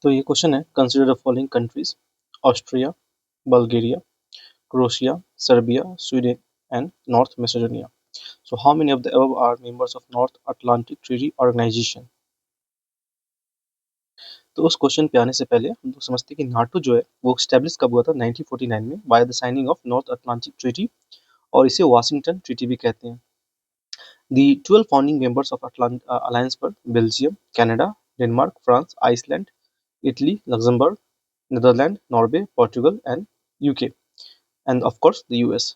तो ये क्वेश्चन है, consider the following countries: Austria, Bulgaria, Croatia, Serbia, Sweden and North Macedonia. So how many of the above are members of North Atlantic Treaty Organization? तो उस question पे आने से पहले हम लोग समझते हैं कि नाटो जो है वो स्टैब्लिश कब हुआ था 1949 में by the signing of North Atlantic treaty, और इसे वाशिंगटन ट्रीटी भी कहते हैं. The 12 founding members of alliance पर Belgium, Canada, Denmark, France, Iceland, Italy, Luxembourg, Netherland, Norway, Portugal and UK and of course the US.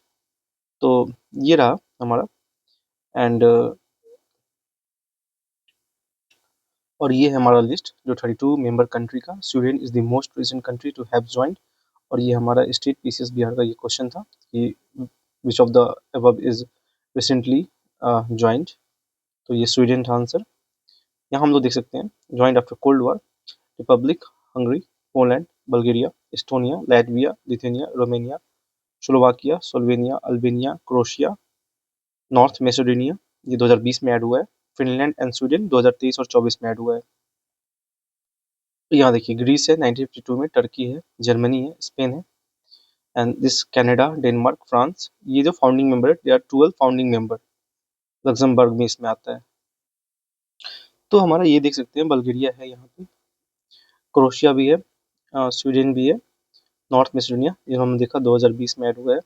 तो ये रहा हमारा. एंड और ये है हमारा लिस्ट जो 32 मेंबर कंट्री का. Sweden is the most recent country to have joined. और ये हमारा स्टेट पीसीएस बिहार का ये क्वेश्चन था कि which of the above is recently joined. तो ये स्वीडन था आंसर. यहाँ हम लोग देख सकते हैं joined after cold war: Republic, Hungary, Poland, Bulgaria, Estonia, Latvia, Lithuania, Romania, Slovakia, Slovenia, Albania, Croatia, North Macedonia ये 2020 में ऐड हुआ है. फिनलैंड एंड स्वीडन 2023 और 24 में ऐड हुआ है. तो यहाँ देखिए ग्रीस है 1952 में, टर्की है, जर्मनी है, स्पेन है, and this Canada, Denmark, France. ये जो फाउंडिंग मेंबर है they are 12 founding member. Luxembourg में इसमें आता है. तो हमारा ये देख सकते हैं बल्गेरिया है यहाँ पे, क्रोएशिया भी है, स्वीडन भी है, नॉर्थ मैसेडोनिया जो हमने देखा 2020 में ऐड हुआ है,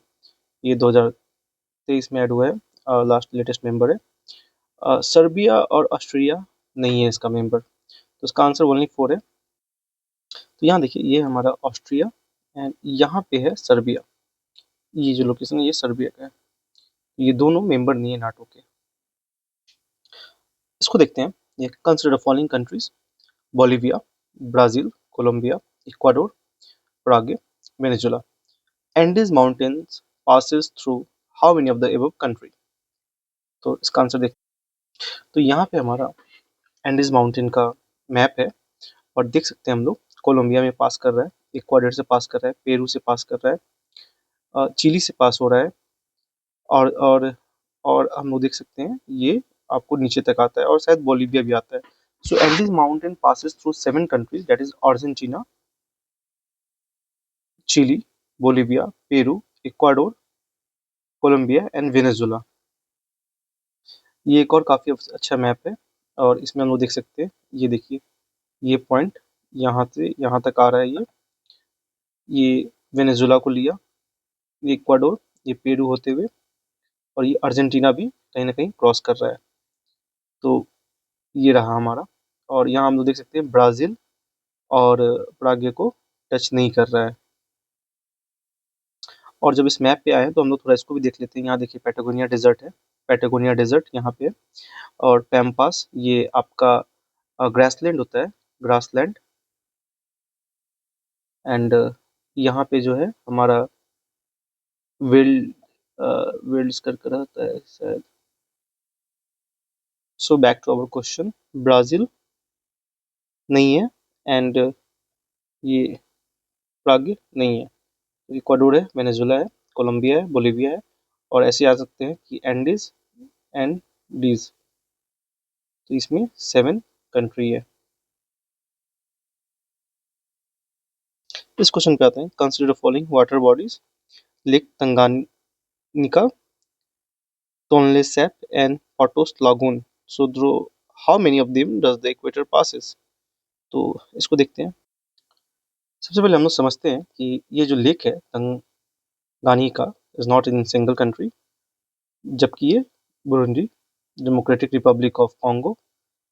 ये 2023 में ऐड हुआ है, लास्ट लेटेस्ट मेंबर है. सर्बिया और ऑस्ट्रिया नहीं है इसका मेंबर. तो इसका आंसर ओनली 4 है. तो यहाँ देखिए ये हमारा ऑस्ट्रिया एंड यहाँ पे है सर्बिया. ये जो लोकेशन है ये सर्बिया का है. ये दोनों मेंबर नहीं है नाटो के. इसको देखते हैं. ये consider following countries: Bolivia, Brazil, Colombia, Ecuador, Paraguay, Venezuela. Andes mountains passes through how many of the above country? तो इसका आंसर देखते हैं. तो यहाँ पे हमारा एंडीज माउंटेन का मैप है और देख सकते हैं हम लोग कोलंबिया में पास कर रहा है, इक्वाडोर से पास कर रहा है, पेरू से पास कर रहा है, चिली से पास हो रहा है, और और हम लोग देख सकते हैं ये आपको नीचे तक आता है और शायद बोलिविया भी आता है. So Andes mountain passes through 7 countries, that is Argentina, Chile, Bolivia, Peru, Ecuador, Colombia and Venezuela. ये एक और काफ़ी अच्छा मैप है और इसमें हम लोग देख सकते हैं. ये देखिए ये पॉइंट यहाँ से यहाँ तक आ रहा है. ये वेनेजुला को लिया, ये इक्वाडोर, ये पेरू होते हुए, और ये अर्जेंटीना भी कहीं ना कहीं क्रॉस कर रहा है. तो ये रहा हमारा. और यहाँ हम लोग देख सकते हैं ब्राज़ील और पराग्वे को टच नहीं कर रहा है. और जब इस मैप पे आए हैं तो हम लोग थोड़ा इसको भी देख लेते हैं. यहाँ देखिए पैटागोनिया डेजर्ट है, पैटागोनिया डेजर्ट यहाँ पे है, और पैम्पास ये आपका ग्रासलैंड होता है, ग्रासलैंड. एंड यहाँ पे जो है हमारा विल्ड विल्ड्स करके रहता है शायद. So back to our question, Brazil नहीं है, एंड ये प्राग नहीं है, इक्वाडोर है, वेनेजुला है, कोलंबिया है, बोलिविया है, और ऐसे आ सकते हैं कि एंडीज एंड डीज. तो इसमें 7 कंट्री है. इस क्वेश्चन पे आते हैं. Consider following water bodies: lake Tanganyika, Tonle Sap and Potos lagoon. So through how many of them does the equator passes? तो इसको देखते हैं. सबसे पहले हम लोग समझते हैं कि ये जो लेक है Tanganyika is not in single country, जबकि ये Burundi, democratic Republic of Congo,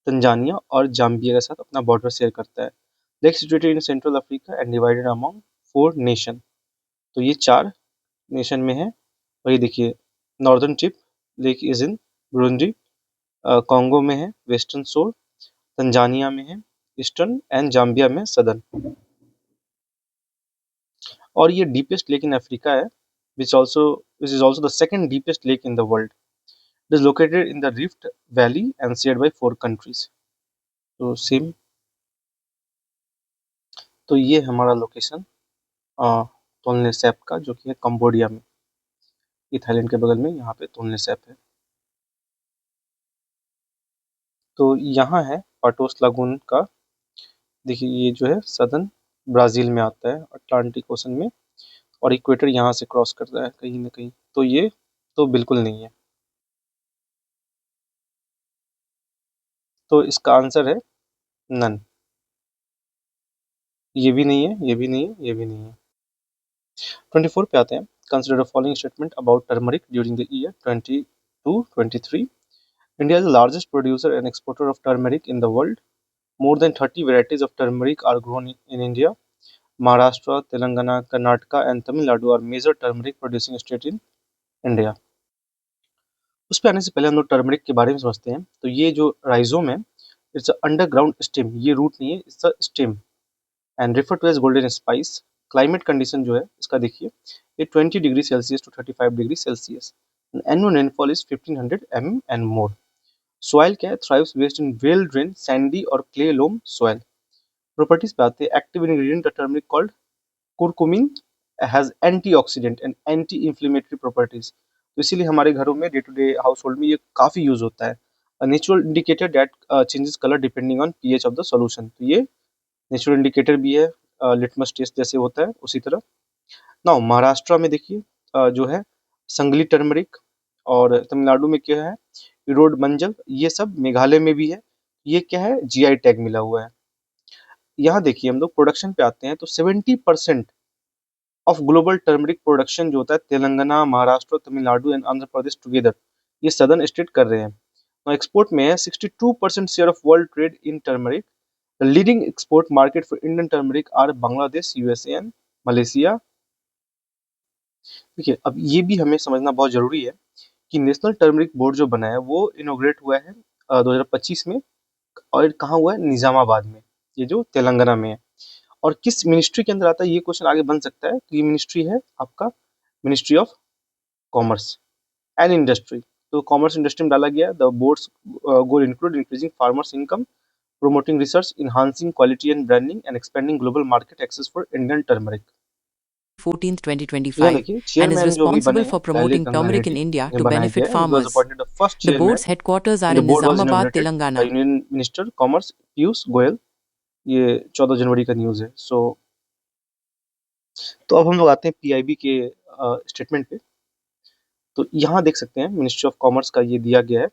Tanzania और जाम्बिया के साथ अपना बॉर्डर शेयर करता है. Lake situated in central Africa and divided among 4 nation. तो ये 4 नेशन में है. और ये देखिए northern tip lake is in Burundi, Congo में है वेस्टर्न शोर, तंजानिया में है ईस्टर्न, एंड जाम्बिया में सदर्न. और ये डीपेस्ट लेक इन अफ्रीका है, which is also the second deepest lake in the world. It is located in the Rift Valley and shared by 4 countries. तो same. तो ये हमारा लोकेशन तोलने SAP का, जो कि है कंबोडिया में. ये थाईलैंड के बगल में यहाँ पे तोलने सैप है. तो यहाँ है पाटोस लागून का देखिए ये जो है सदर्न ब्राज़ील में आता है, अटलांटिक ओशन में, और इक्वेटर यहाँ से क्रॉस करता है कहीं न कहीं, तो ये तो बिल्कुल नहीं है। तो इसका आंसर है नन। ये भी नहीं है, ये भी नहीं है, ये भी नहीं है। 24 पे आते हैं। Consider the following statement about turmeric during the year 22-23। India is the largest producer and exporter of turmeric in the world. More than 30 varieties of turmeric are grown in India. Maharashtra, Telangana, Karnataka, and Tamil Nadu are major turmeric producing states in India. उस पे आने से पहले हम लोग turmeric के बारे में समझते हैं। तो ये जो राइजोम है, इट्स अंडरग्राउंड स्टेम, ये रूट नहीं है, it's a stem and refer to as golden spice. Climate condition जो है इसका देखिए, ये 20 degree Celsius to 35 degree Celsius. Annual rainfall is 1500 mm and more. Soil क्या है, thrives based in well drain sandy और क्ले लोम सॉइल। प्रॉपर्टीज पे आते हैं। Active ingredient the turmeric called curcumin has antioxidant and anti inflammatory properties. तो इसीलिए हमारे घरों में day to day household में ये काफी यूज होता है। Natural indicator that changes colour depending on pH of the solution. तो ये नेचुरल इंडिकेटर भी है, लिटमस टेस्ट जैसे होता है उसी तरह। नाउ महाराष्ट्र में देखिए जो है संगली टर्मरिक, और तमिलनाडु में क्या है इरोड मंजल, ये सब मेघालय में भी है। ये क्या है, जीआई टैग मिला हुआ है। यहाँ देखिए हम लोग प्रोडक्शन पे आते हैं, तो 70% ऑफ ग्लोबल टर्मरिक प्रोडक्शन जो होता है तेलंगाना, महाराष्ट्र, तमिलनाडु एंड आंध्र प्रदेश टुगेदर, ये सदर्न स्टेट कर रहे हैं। एक्सपोर्ट में है 62% share of world trade in turmeric. The leading export market for Indian turmeric are Bangladesh, USA and Malaysia. देखिए अब ये भी हमें समझना बहुत जरूरी है कि नेशनल टर्मरिक बोर्ड जो बना है वो इनोग्रेट हुआ है 2025 में, और कहाँ हुआ है, निजामाबाद में, ये जो तेलंगाना में है। और किस मिनिस्ट्री के अंदर आता है, ये क्वेश्चन आगे बन सकता है। तो ये मिनिस्ट्री है आपका ministry of commerce and industry. तो कॉमर्स इंडस्ट्री में डाला गया। The boards goal include increasing farmers income, promoting research, enhancing quality and branding, and expanding global market access for Indian turmeric. 14th, तो यहाँ 2025, देखिए and is चेयरमैन जो भी बने responsible हैं, for पहले promoting Ganga turmeric Reddy in India ने to बनाया गया benefit है। He was farmers. appointed the first The chairman board's headquarters are and the in board was Nizamabad, inaugurated by Telangana. Union Minister Commerce Piyush Goyal. ये 14 जनवरी का news है। तो अब हम लोग आते हैं पीआईबी के स्टेटमेंट पे। तो यहाँ देख सकते हैं मिनिस्ट्री ऑफ कॉमर्स का ये दिया गया है,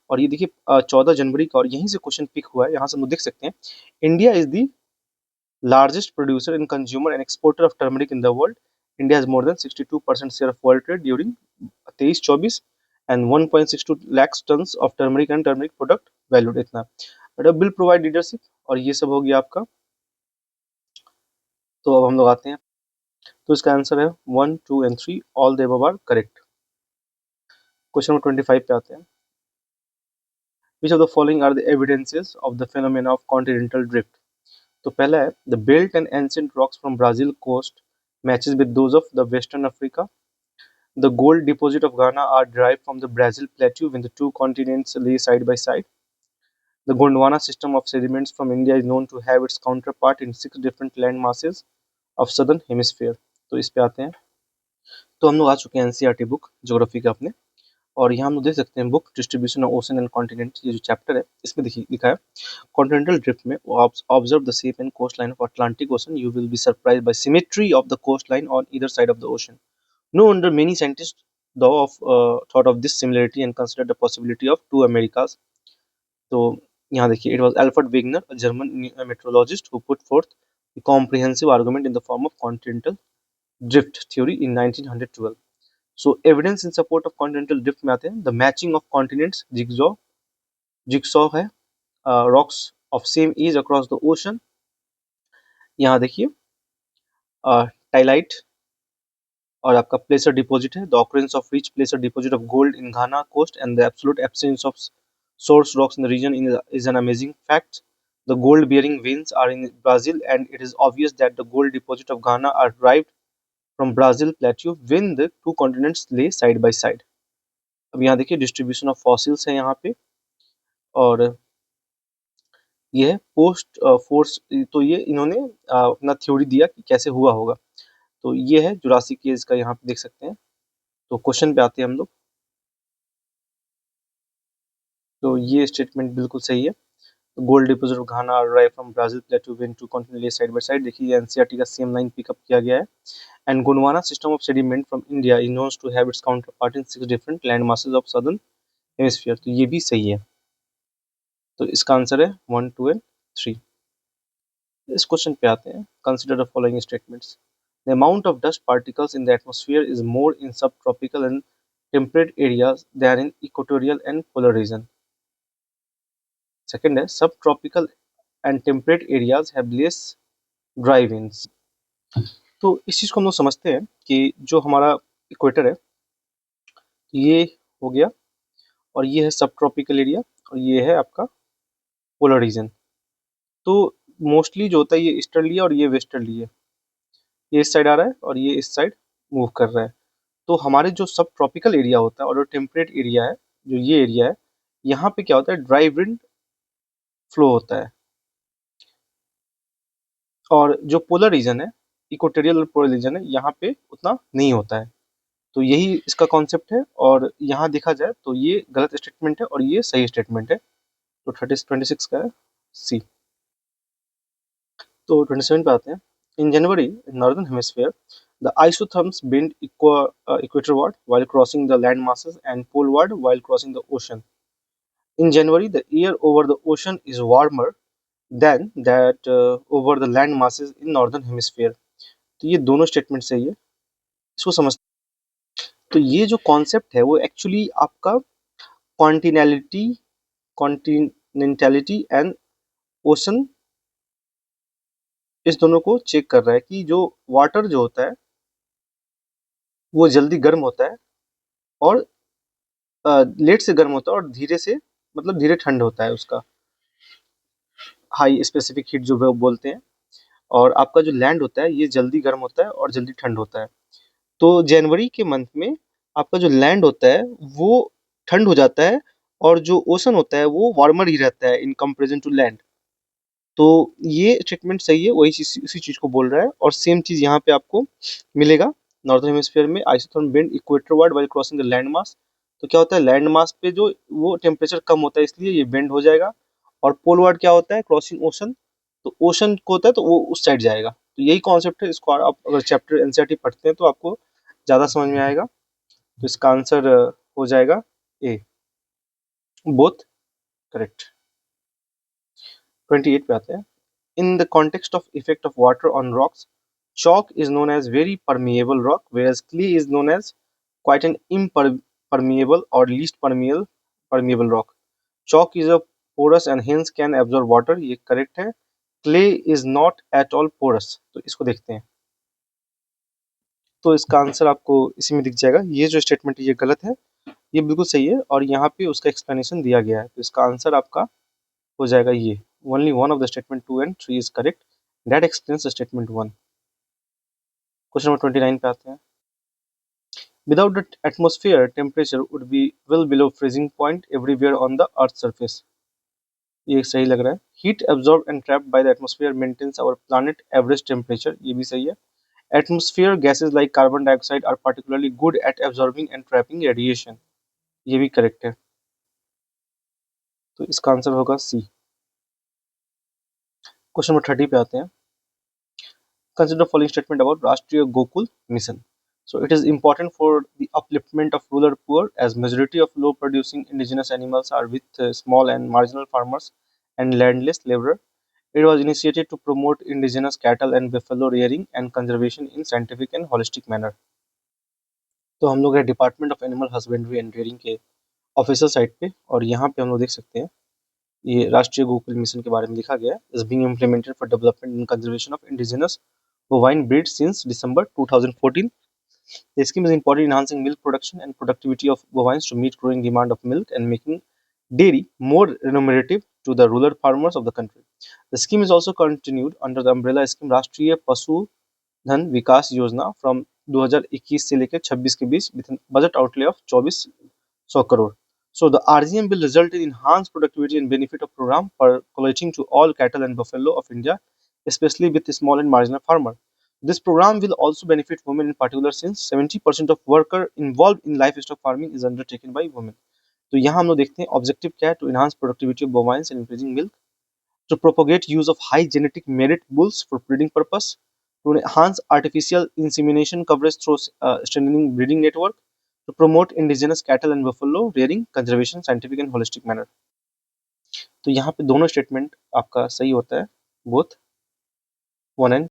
और ये देखिए 14 जनवरी का, और यहीं से क्वेश्चन पिक हुआ है। यहाँ से हम लोग देख सकते हैं India is the largest producer and consumer and exporter of turmeric in the world. India has more than 62% share of world trade during 23-24 and 1.62 lakhs tons of turmeric and turmeric product valued इतना। But bill provide leadership, और ये सब हो गया आपका। तो अब हम लोग आते हैं, तो इसका आंसर है 1, 2 and 3 all the above are correct. Question number 25 पे आते हैं। Which of the following are the evidences of the phenomena of continental drift? तो पहला है the built and ancient rocks from Brazil coast matches with those of the Western Africa. The gold deposit of Ghana are derived from the Brazil plateau when the two continents lay side by side. The Gondwana system of sediments from India is known to have its counterpart in 6 different land masses of southern hemisphere. तो इस पे आते हैं। तो हम लोग आ चुके हैं एनसीईआरटी बुक ज्योग्राफी का अपने, और यहाँ हम लोग देख सकते हैं book distribution of ocean and continent, ये जो चैप्टर है इसमें देखिए लिखा है कॉन्टिनेंटल ड्रिफ्ट में observe the shape and coast line of Atlantic ocean, you will be surprised by symmetry of the coast line on either side of the ocean. No wonder many scientists thought of this similarity and considered the possibility of two Americas. तो यहाँ देखिए it was Alfred Wegener, a German meteorologist, who put forth a comprehensive argument in the form of continental drift theory in 1912. So evidence in support of continental drift में आते हैं। The matching of continents jigsaw है rocks of same age across the ocean। यहाँ देखिए tillite और आपका placer deposit है। The occurrence of rich placer deposit of gold in Ghana coast and the absolute absence of source rocks in the region is an amazing fact. The gold bearing veins are in Brazil, and it is obvious that the gold deposit of Ghana are derived from Brazil plateau when the two continents lay side by side. अब यहाँ देखिए distribution of fossils है यहाँ पे, और ये है post force. तो ये इन्होंने अपना थ्योरी दिया कि कैसे हुआ होगा। तो ये है जुरासिक एज का, यहाँ पे देख सकते हैं। तो क्वेश्चन पे आते हैं हम लोग। तो ये स्टेटमेंट बिल्कुल सही है। Gold deposit of Ghana rive from Brazil plateau when two continentally side by side, देखिए एनसीईआरटी का सेम लाइन पिकअप किया गया है। And Gondwana system of sediment from India is known to have its counterpart in 6 different land masses of southern hemisphere, तो ये भी सही है। तो इसका आंसर है 1, 2 एंड 3। इस क्वेश्चन पे आते हैं। Consider the following statements. The amount of dust particles in the atmosphere is more in subtropical and temperate areas than in equatorial and polar region. Second है subtropical and temperate areas have less dry winds. तो इस चीज को हम लोग समझते हैं कि जो हमारा इक्वेटर है ये हो गया, और ये है सब ट्रॉपिकल एरिया, और ये है आपका पोलर रीजन। तो मोस्टली जो होता है ये ईस्टर्ली है और ये वेस्टर्ली है, ये इस साइड आ रहा है और ये इस साइड मूव कर रहा है। तो हमारे जो सब ट्रॉपिकल एरिया होता है और जो टेम्परेट एरिया है, जो ये एरिया है, यहाँ पे क्या होता है ड्राई विंड फ्लो होता है। और जो पोलर रीजन है, इक्वेटोरियल और पोलर रीजन है, यहाँ पे उतना नहीं होता है। तो यही इसका कॉन्सेप्ट है, और यहाँ देखा जाए तो ये गलत स्टेटमेंट है और ये सही स्टेटमेंट है। तो 26 का है सी। तो 27 पे आते हैं। In January in northern hemisphere the isotherms bend equatorward while crossing the land masses and poleward while crossing the ocean. In January, the air over the ocean is warmer than that over the land masses in northern hemisphere. तो ये दोनों statement सही है, इसको समझ। तो ये जो कॉन्सेप्ट है वो एक्चुअली आपका कॉन्टिनेलिटी कॉन्टिनेंटलिटी एंड ओशन, इस दोनों को चेक कर रहा है कि जो वाटर जो होता है वो जल्दी गर्म होता है और लेट से गर्म होता है, और धीरे से मतलब धीरे ठंड होता है, उसका हाई स्पेसिफिक हीट जो वो बोलते हैं। और आपका जो लैंड होता है ये जल्दी गर्म होता है और जल्दी ठंड होता है। तो जनवरी के मंथ में आपका जो लैंड होता है वो ठंड हो जाता है, और जो ओशन होता है वो वार्मर ही रहता है इन कंपेरिजन टू लैंड। तो ये स्टेटमेंट सही है, वही चीज उसी चीज को बोल रहा है, और सेम चीज यहाँ पे आपको मिलेगा। नॉर्दर्न हेमिस्फीयर में isotherm bend equatorward while crossing the land mass. तो क्या होता है लैंड मास पे जो वो टेम्परेचर कम होता है इसलिए ये बेंड हो जाएगा। और पोलवार्ड क्या होता है क्रॉसिंग ओशन, तो ओशन को होता है तो वो उस साइड जाएगा। तो यही कॉन्सेप्ट है, इसको आप अगर चैप्टर एनसीईआरटी पढ़ते हैं तो आपको ज्यादा समझ में आएगा। तो इसका आंसर हो जाएगा ए, बोथ करेक्ट। 28 पे आते हैं। In the context of effect of water on rocks, chalk is known as very permeable rock, whereas clay is known as quite an impermeable or least permeable rock. Chalk is a porous and hence can absorb water, ये correct है। Clay is not at all porous, तो इसको देखते हैं। तो इसका answer आपको इसी में दिख जाएगा। ये जो स्टेटमेंट है ये गलत है, ये बिल्कुल सही है, और यहाँ पे उसका एक्सप्लेनेशन दिया गया है। तो इसका आंसर आपका हो जाएगा ये। Only one of the statement 2 and 3 is correct. That explains the statement 1. Question number 29 पे आते हैं। Without the atmosphere, temperature would be well below freezing point everywhere on the Earth's surface. ये सही लग रहा है। Heat absorbed and trapped by the atmosphere maintains our planet average temperature. ये भी सही है। Atmosphere gases like carbon dioxide are particularly good at absorbing and trapping radiation. ये भी करेक्ट है। तो इसका आंसर होगा सी। क्वेश्चन नंबर 30 पे आते हैं। Consider following statement about Rashtriya Gokul Mission. So it is important for the upliftment of rural poor, as majority of low producing indigenous animals are with small and marginal farmers and landless laborer. It was initiated to promote indigenous cattle and buffalo rearing and conservation in scientific and holistic manner. तो हम लोग है department of animal husbandry and rearing के official site पे, और यहाँ पे हम लोग देख सकते हैं ये राष्ट्रीय गोकुल मिशन के बारे में लिखा गया है। Is being implemented for development and conservation of indigenous bovine breeds since December 2014. The scheme is important in enhancing milk production and productivity of bovines to meet growing demand of milk and making dairy more remunerative to the rural farmers of the country. The scheme is also continued under the umbrella scheme राष्ट्रीय पशुधन विकास योजना from 2021 से लेकर 26 के बीच with a budget outlay of 2400 crore. So the RGM will result in enhanced productivity and benefit of program percolating to all cattle and buffalo of India, especially with small and marginal farmer. This program will also benefit women in particular since 70% of worker involved in livestock farming is undertaken by women. तो यहाँ हम लोग देखते हैं objective क्या है, to enhance productivity of bovines and increasing milk to propagate use of high genetic merit bulls for breeding purpose, to enhance artificial insemination coverage through strengthening breeding network, to promote indigenous cattle and buffalo rearing conservation scientific and holistic manner. तो यहाँ पे दोनों statement आपका सही होता है, both 1 and